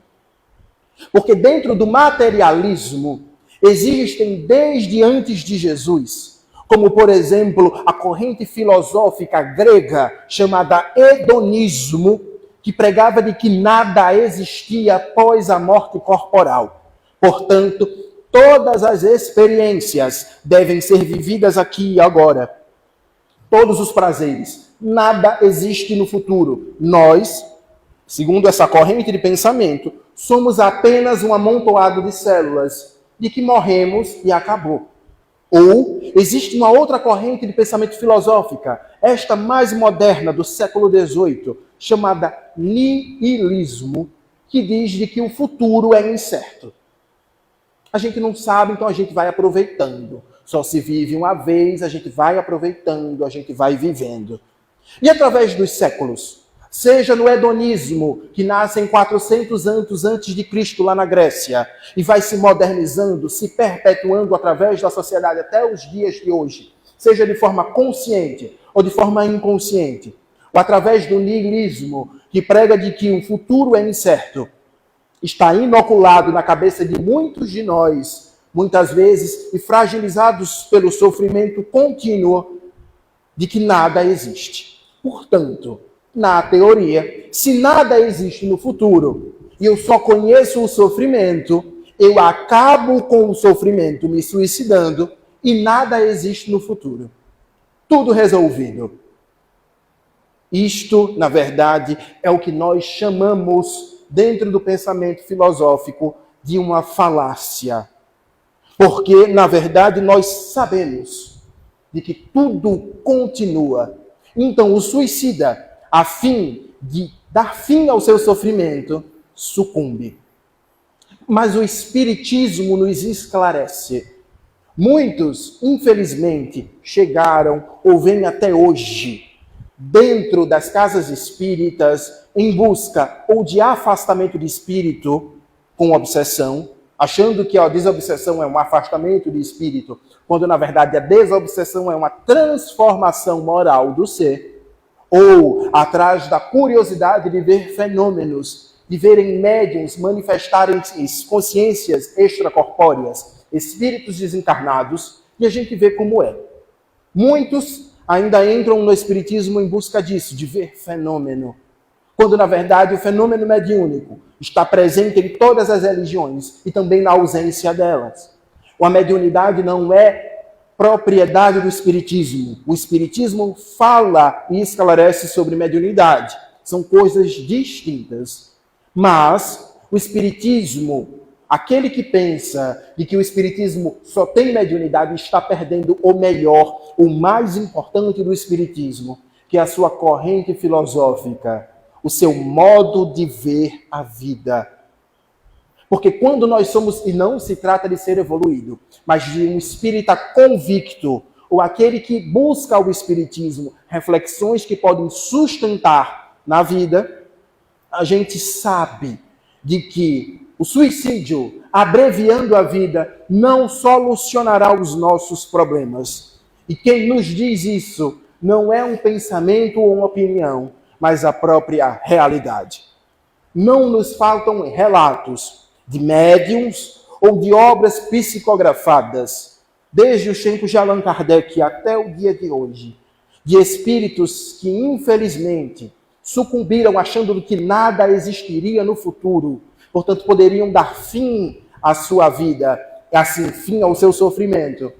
Porque dentro do materialismo existem desde antes de Jesus, como por exemplo a corrente filosófica grega chamada hedonismo, que pregava de que nada existia após a morte corporal. Portanto, todas as experiências devem ser vividas aqui e agora. Todos os prazeres. Nada existe no futuro. Nós, segundo essa corrente de pensamento, somos apenas um amontoado de células, de que morremos e acabou. Ou existe uma outra corrente de pensamento filosófica, esta mais moderna do século XVIII, chamada nihilismo, que diz de que o futuro é incerto. A gente não sabe, então a gente vai aproveitando. Só se vive uma vez, a gente vai aproveitando, a gente vai vivendo. E através dos séculos, seja no hedonismo, que nasce em 400 anos antes de Cristo lá na Grécia, e vai se modernizando, se perpetuando através da sociedade até os dias de hoje, seja de forma consciente ou de forma inconsciente, ou através do nihilismo, que prega de que o futuro é incerto, está inoculado na cabeça de muitos de nós, muitas vezes, e fragilizados pelo sofrimento contínuo de que nada existe. Portanto, na teoria, se nada existe no futuro e eu só conheço o sofrimento, eu acabo com o sofrimento me suicidando e nada existe no futuro. Tudo resolvido. Isto, na verdade, é o que nós chamamos, dentro do pensamento filosófico, de uma falácia. Porque, na verdade, nós sabemos de que tudo continua. Então, o suicida, a fim de dar fim ao seu sofrimento, sucumbe. Mas o Espiritismo nos esclarece. Muitos, infelizmente, chegaram ou vêm até hoje dentro das casas espíritas em busca ou de afastamento de espírito com obsessão, achando que a desobsessão é um afastamento de espírito, quando na verdade a desobsessão é uma transformação moral do ser, ou atrás da curiosidade de ver fenômenos, de verem médiuns manifestarem consciências extracorpóreas, espíritos desencarnados, e a gente vê como é. Muitos ainda entram no espiritismo em busca disso, de ver fenômeno, quando na verdade o fenômeno mediúnico está presente em todas as religiões e também na ausência delas. A mediunidade não é propriedade do espiritismo. O espiritismo fala e esclarece sobre mediunidade. São coisas distintas. Mas o espiritismo, aquele que pensa de que o espiritismo só tem mediunidade, está perdendo o melhor, o mais importante do espiritismo, que é a sua corrente filosófica, o seu modo de ver a vida. Porque quando nós somos, e não se trata de ser evoluído, mas de um espírita convicto, ou aquele que busca o espiritismo, reflexões que podem sustentar na vida, a gente sabe de que o suicídio, abreviando a vida, não solucionará os nossos problemas. E quem nos diz isso não é um pensamento ou uma opinião, mas a própria realidade. Não nos faltam relatos de médiuns ou de obras psicografadas, desde os tempos de Allan Kardec até o dia de hoje, de espíritos que, infelizmente, sucumbiram achando que nada existiria no futuro, portanto, poderiam dar fim à sua vida, assim, fim ao seu sofrimento.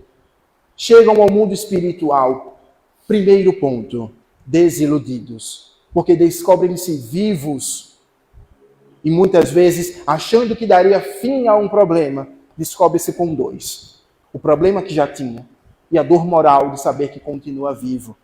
Chegam ao mundo espiritual, primeiro ponto, desiludidos, porque descobrem-se vivos e muitas vezes, achando que daria fim a um problema, descobre-se com dois. O problema que já tinha e a dor moral de saber que continua vivo.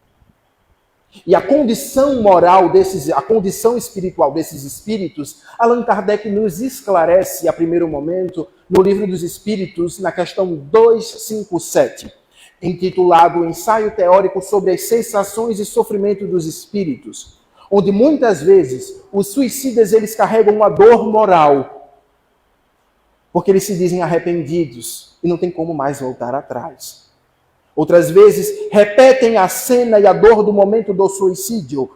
E a condição moral a condição espiritual desses espíritos, Allan Kardec nos esclarece a primeiro momento no Livro dos Espíritos, na questão 257, intitulado Ensaio Teórico sobre as Sensações e Sofrimento dos Espíritos, onde muitas vezes os suicidas eles carregam uma dor moral, porque eles se dizem arrependidos e não tem como mais voltar atrás. Outras vezes, repetem a cena e a dor do momento do suicídio,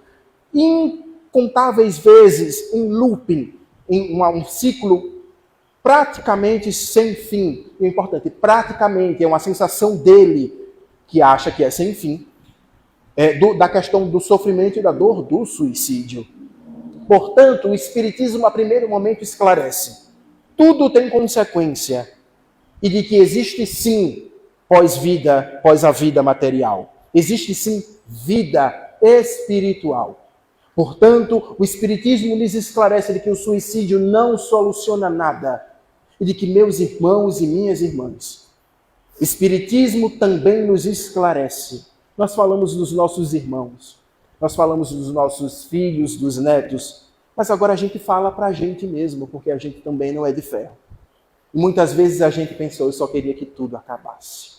incontáveis vezes, em looping, em um ciclo praticamente sem fim. O importante, praticamente, é uma sensação dele, que acha que é sem fim, da questão do sofrimento e da dor do suicídio. Portanto, o Espiritismo, a primeiro momento, esclarece. Tudo tem consequência, e de que existe sim pós-vida, pós a vida material. Existe sim vida espiritual. Portanto, o Espiritismo lhes esclarece de que o suicídio não soluciona nada. E de que, meus irmãos e minhas irmãs, o Espiritismo também nos esclarece. Nós falamos dos nossos irmãos, nós falamos dos nossos filhos, dos netos, mas agora a gente fala para a gente mesmo, porque a gente também não é de ferro. E muitas vezes a gente pensou, eu só queria que tudo acabasse,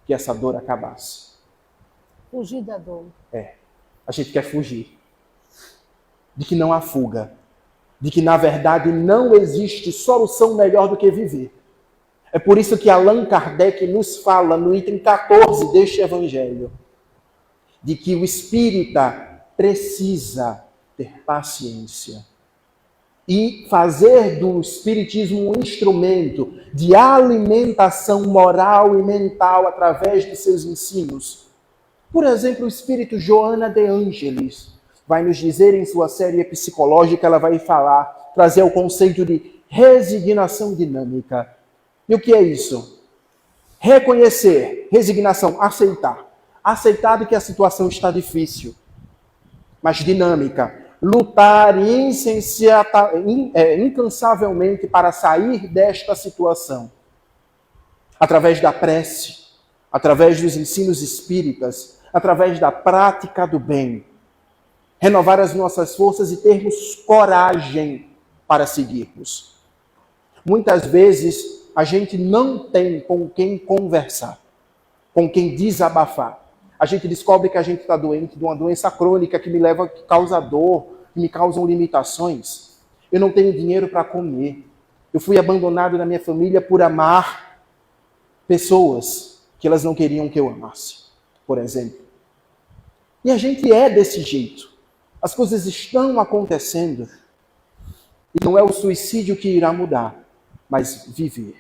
que essa dor acabasse. Fugir da dor. A gente quer fugir. De que não há fuga. De que, na verdade, não existe solução melhor do que viver. É por isso que Allan Kardec nos fala no item 14 deste Evangelho, de que o espírita precisa ter paciência e fazer do espiritismo um instrumento de alimentação moral e mental através de seus ensinos. Por exemplo, o espírito Joana de Ângelis vai nos dizer em sua série psicológica, ela vai trazer o conceito de resignação dinâmica. E o que é isso? Reconhecer, resignação, aceitar. Aceitar de que a situação está difícil, mas dinâmica. Lutar incansavelmente para sair desta situação. Através da prece, através dos ensinos espíritas, através da prática do bem. renovar as nossas forças e termos coragem para seguirmos. Muitas vezes a gente não tem com quem conversar, com quem desabafar. A gente descobre que a gente está doente de uma doença crônica que causa dor, que me causam limitações. Eu não tenho dinheiro para comer. Eu fui abandonado da minha família por amar pessoas que elas não queriam que eu amasse, por exemplo. E a gente é desse jeito. As coisas estão acontecendo. E não é o suicídio que irá mudar, mas viver.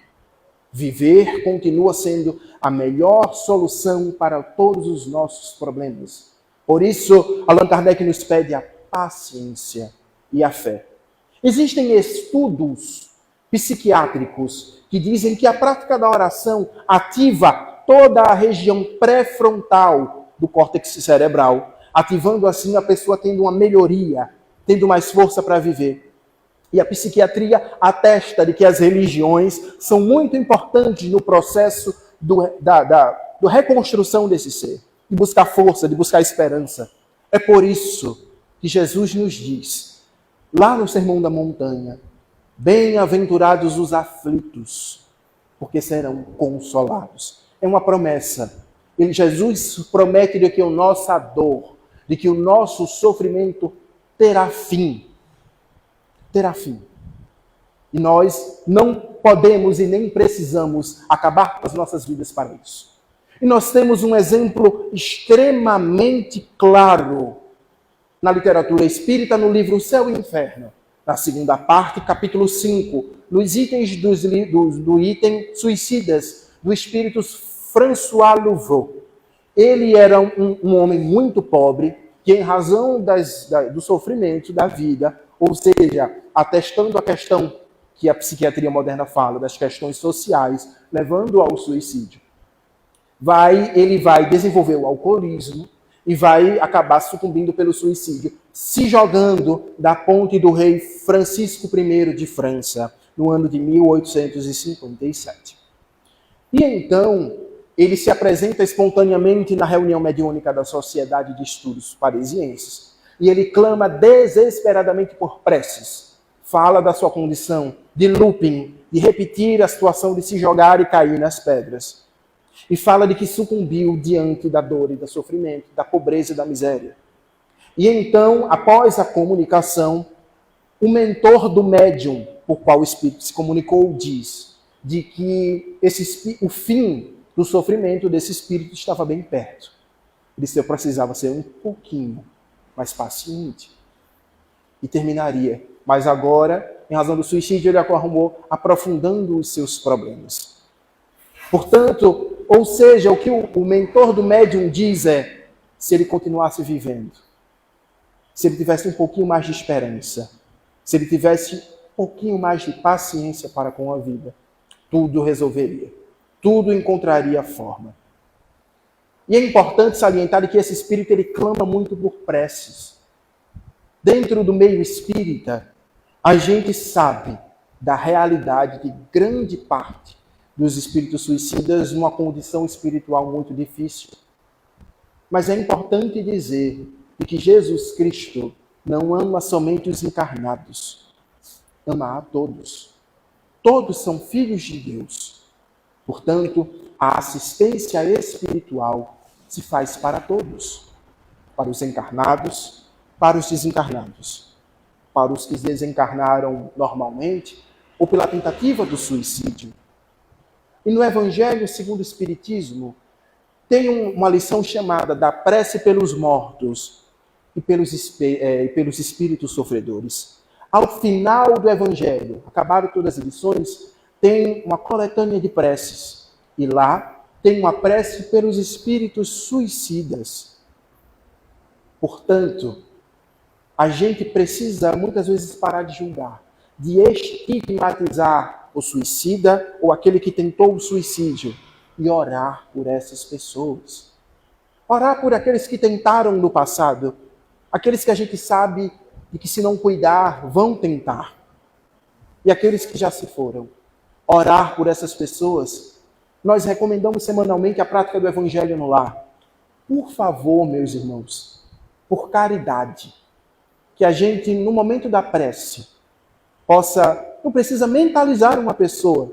Viver continua sendo a melhor solução para todos os nossos problemas. Por isso, Allan Kardec nos pede a paciência e a fé. Existem estudos psiquiátricos que dizem que a prática da oração ativa toda a região pré-frontal do córtex cerebral, ativando assim a pessoa tendo uma melhoria, tendo mais força para viver. E a psiquiatria atesta de que as religiões são muito importantes no processo da reconstrução desse ser, de buscar força, de buscar esperança. É por isso que Jesus nos diz, lá no Sermão da Montanha, bem-aventurados os aflitos, porque serão consolados. É uma promessa. Jesus promete de que a nossa dor, de que o nosso sofrimento terá fim. Terá fim. E nós não podemos e nem precisamos acabar com as nossas vidas para isso. E nós temos um exemplo extremamente claro na literatura espírita, no livro O Céu e o Inferno, na segunda parte, capítulo 5, nos itens do item Suicidas, do espírito François Louveau. Ele era um homem muito pobre, que em razão do sofrimento da vida, ou seja, atestando a questão que a psiquiatria moderna fala, das questões sociais, levando ao suicídio, ele vai desenvolver o alcoolismo e vai acabar sucumbindo pelo suicídio, se jogando da ponte do rei Francisco I de França, no ano de 1857. E então, ele se apresenta espontaneamente na reunião mediúnica da Sociedade de Estudos Parisienses, e ele clama desesperadamente por preces. Fala da sua condição de looping, de repetir a situação de se jogar e cair nas pedras. E fala de que sucumbiu diante da dor e do sofrimento, da pobreza e da miséria. E então, após a comunicação, o mentor do médium, por qual o espírito se comunicou, diz de que o fim do sofrimento desse espírito estava bem perto. Ele disse que eu precisava ser um pouquinho mais paciente e terminaria. Mas agora, em razão do suicídio, ele acabou aprofundando os seus problemas. Portanto, ou seja, o que o mentor do médium diz é, se ele continuasse vivendo, se ele tivesse um pouquinho mais de esperança, se ele tivesse um pouquinho mais de paciência para com a vida, tudo resolveria, tudo encontraria forma. E é importante salientar que esse espírito ele clama muito por preces. Dentro do meio espírita, a gente sabe da realidade de grande parte dos espíritos suicidas numa condição espiritual muito difícil. Mas é importante dizer que Jesus Cristo não ama somente os encarnados, ama a todos. Todos são filhos de Deus. Portanto, a assistência espiritual se faz para todos, para os encarnados, para os desencarnados, para os que desencarnaram normalmente ou pela tentativa do suicídio. E no Evangelho segundo o Espiritismo, tem uma lição chamada da prece pelos mortos e pelos espíritos sofredores. Ao final do Evangelho, acabaram todas as lições, tem uma coletânea de preces. E lá tem uma prece pelos espíritos suicidas. Portanto, a gente precisa muitas vezes parar de julgar, de estigmatizar o suicida ou aquele que tentou o suicídio e orar por essas pessoas. Orar por aqueles que tentaram no passado, aqueles que a gente sabe de que se não cuidar vão tentar, e aqueles que já se foram. Orar por essas pessoas. Nós recomendamos semanalmente a prática do Evangelho no lar. Por favor, meus irmãos, por caridade, que a gente, no momento da prece, não precisa mentalizar uma pessoa,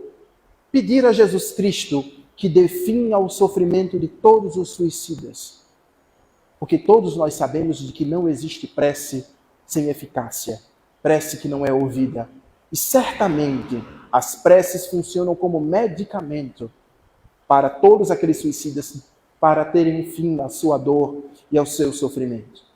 pedir a Jesus Cristo que dê fim ao sofrimento de todos os suicidas. Porque todos nós sabemos de que não existe prece sem eficácia, prece que não é ouvida. E certamente as preces funcionam como medicamento para todos aqueles suicidas, para terem fim à sua dor e ao seu sofrimento.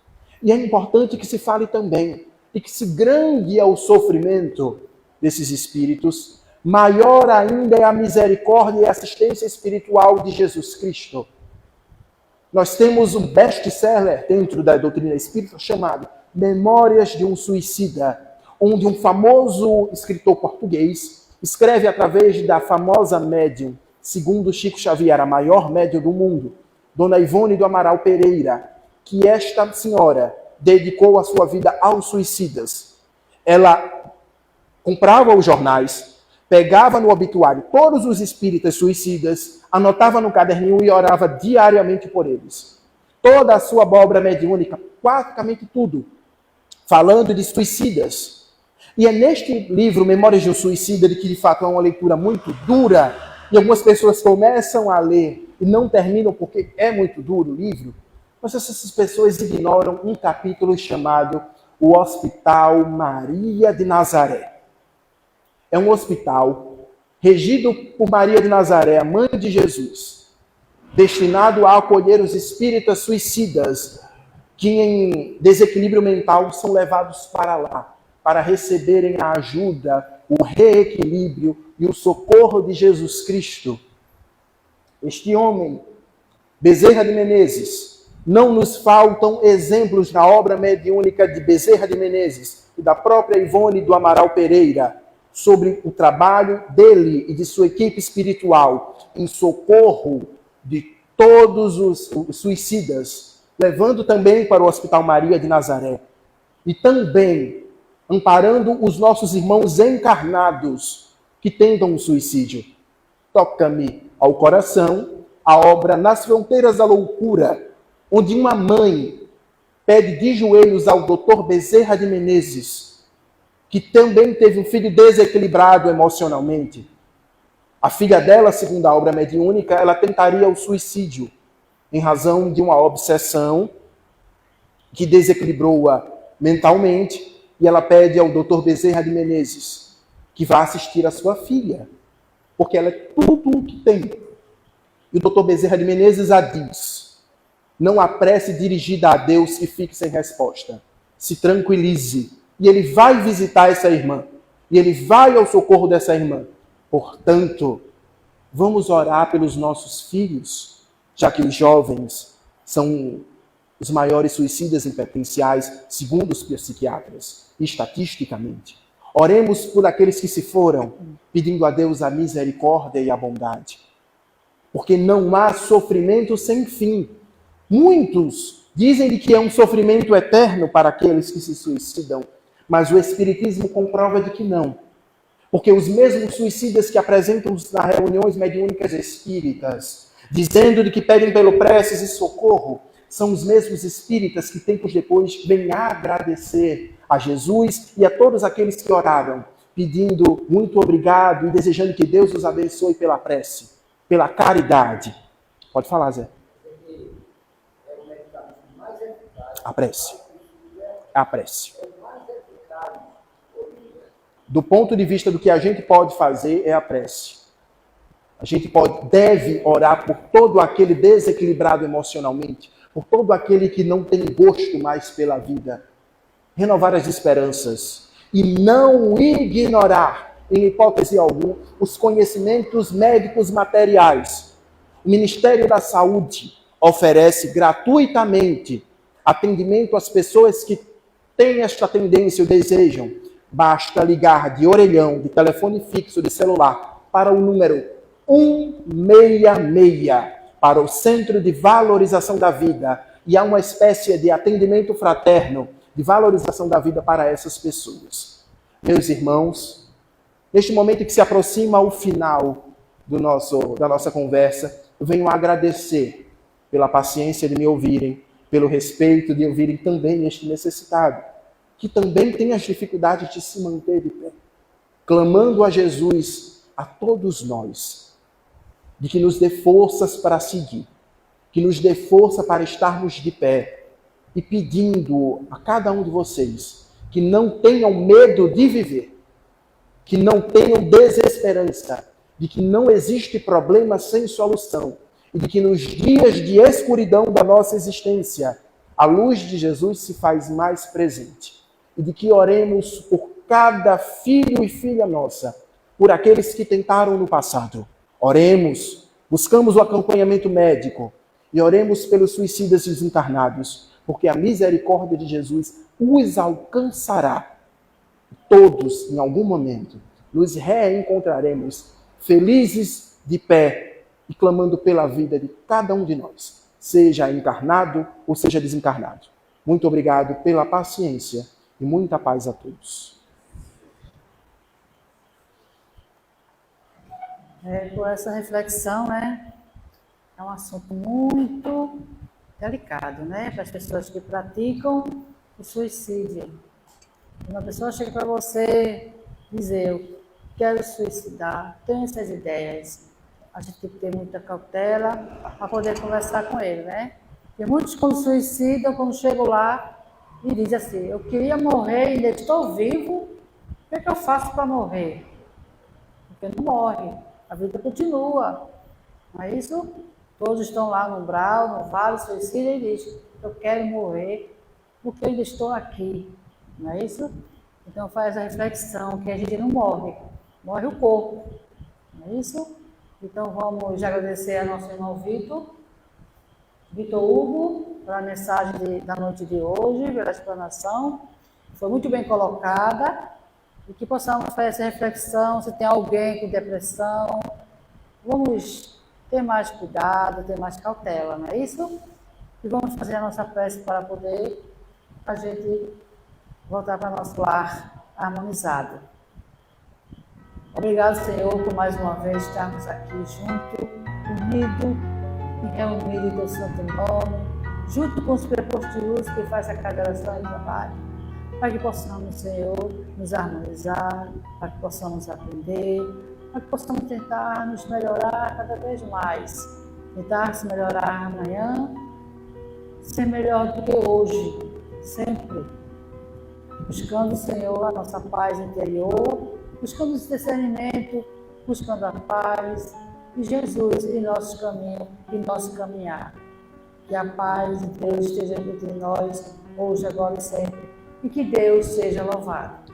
E é importante que se fale também de que se grande é o sofrimento desses espíritos, maior ainda é a misericórdia e a assistência espiritual de Jesus Cristo. Nós temos um best-seller dentro da doutrina espírita chamado Memórias de um Suicida, onde um famoso escritor português escreve através da famosa médium, segundo Chico Xavier, a maior médium do mundo, Dona Ivone do Amaral Pereira, que esta senhora dedicou a sua vida aos suicidas. Ela comprava os jornais, pegava no obituário todos os espíritas suicidas, anotava no caderninho e orava diariamente por eles. Toda a sua obra mediúnica, praticamente tudo, falando de suicidas. E é neste livro, Memórias de um Suicida, de que de fato é uma leitura muito dura, e algumas pessoas começam a ler e não terminam porque é muito duro o livro, mas essas pessoas ignoram um capítulo chamado O Hospital Maria de Nazaré. É um hospital regido por Maria de Nazaré, a mãe de Jesus, destinado a acolher os espíritas suicidas que em desequilíbrio mental são levados para lá, para receberem a ajuda, o reequilíbrio e o socorro de Jesus Cristo. Este homem, Bezerra de Menezes, não nos faltam exemplos na obra mediúnica de Bezerra de Menezes e da própria Ivone do Amaral Pereira sobre o trabalho dele e de sua equipe espiritual em socorro de todos os suicidas, levando também para o Hospital Maria de Nazaré e também amparando os nossos irmãos encarnados que tentam o suicídio. Toca-me ao coração a obra Nas Fronteiras da Loucura, onde uma mãe pede de joelhos ao Dr. Bezerra de Menezes, que também teve um filho desequilibrado emocionalmente. A filha dela, segundo a obra mediúnica, ela tentaria o suicídio em razão de uma obsessão que desequilibrou-a mentalmente, e ela pede ao Dr. Bezerra de Menezes que vá assistir a sua filha, porque ela é tudo o que tem. E o Dr. Bezerra de Menezes a diz: não há prece dirigida a Deus que fique sem resposta. Se tranquilize. E ele vai visitar essa irmã. E ele vai ao socorro dessa irmã. Portanto, vamos orar pelos nossos filhos, já que os jovens são os maiores suicidas em potenciais, segundo os psiquiatras, estatisticamente. Oremos por aqueles que se foram, pedindo a Deus a misericórdia e a bondade. Porque não há sofrimento sem fim. Muitos dizem que é um sofrimento eterno para aqueles que se suicidam, mas o Espiritismo comprova de que não. Porque os mesmos suicidas que apresentam nas reuniões mediúnicas espíritas, dizendo de que pedem pelo preces e socorro, são os mesmos espíritas que tempos depois vêm agradecer a Jesus e a todos aqueles que oraram, pedindo muito obrigado e desejando que Deus os abençoe pela prece, pela caridade. Pode falar, Zé. A prece. A prece. Do ponto de vista do que a gente pode fazer, é a prece. A gente deve orar por todo aquele desequilibrado emocionalmente, por todo aquele que não tem gosto mais pela vida. Renovar as esperanças e não ignorar, em hipótese alguma, os conhecimentos médicos materiais. O Ministério da Saúde oferece gratuitamente atendimento às pessoas que têm esta tendência ou desejam. Basta ligar de orelhão, de telefone fixo, de celular, para o número 166, para o Centro de Valorização da Vida. E há uma espécie de atendimento fraterno, de valorização da vida para essas pessoas. Meus irmãos, neste momento que se aproxima o final da nossa conversa, eu venho agradecer pela paciência de me ouvirem, pelo respeito de ouvirem também este necessitado. que também tem as dificuldades de se manter de pé, clamando a Jesus, a todos nós, de que nos dê forças para seguir, que nos dê força para estarmos de pé, e pedindo a cada um de vocês que não tenham medo de viver, que não tenham desesperança, de que não existe problema sem solução, e de que nos dias de escuridão da nossa existência, a luz de Jesus se faz mais presente. E de que oremos por cada filho e filha nossa, por aqueles que tentaram no passado. Oremos, buscamos o acompanhamento médico e oremos pelos suicidas desencarnados, porque a misericórdia de Jesus os alcançará. Todos, em algum momento, nos reencontraremos felizes de pé e clamando pela vida de cada um de nós, seja encarnado ou seja desencarnado. Muito obrigado pela paciência e muita paz a todos. Por essa reflexão, né? É um assunto muito delicado, né? Para as pessoas que praticam o suicídio. Quando uma pessoa chega para você dizer, eu quero suicidar, tenho essas ideias, a gente tem que ter muita cautela para poder conversar com ele, né? Tem muitos quando suicidam, quando chegam lá e dizem assim, eu queria morrer, ainda estou vivo, o que eu faço para morrer? Porque não morre, a vida continua, não é isso? Todos estão lá no umbral, no vale, suicida e dizem, eu quero morrer porque eu ainda estou aqui, não é isso? Então faz a reflexão que a gente não morre, morre o corpo, não é isso? Então vamos agradecer a nosso irmão Vitor Hugo, pela mensagem da noite de hoje, pela explanação, foi muito bem colocada, e que possamos fazer essa reflexão, se tem alguém com depressão, vamos ter mais cuidado, ter mais cautela, não é isso? E vamos fazer a nossa prece para poder a gente voltar para nosso lar harmonizado. Obrigado, Senhor, por mais uma vez estarmos aqui juntos, unidos e reunidos em teu santo nome, junto com os prepostos de luz que faz a cada oração e trabalho, para que possamos, Senhor, nos harmonizar, para que possamos aprender, para que possamos tentar nos melhorar cada vez mais, tentar se melhorar amanhã, ser melhor do que hoje, sempre, buscando, Senhor, a nossa paz interior, buscando esse discernimento, buscando a paz de Jesus em nosso caminho, em nosso caminhar. Que a paz de Deus esteja entre nós, hoje, agora e sempre, e que Deus seja louvado.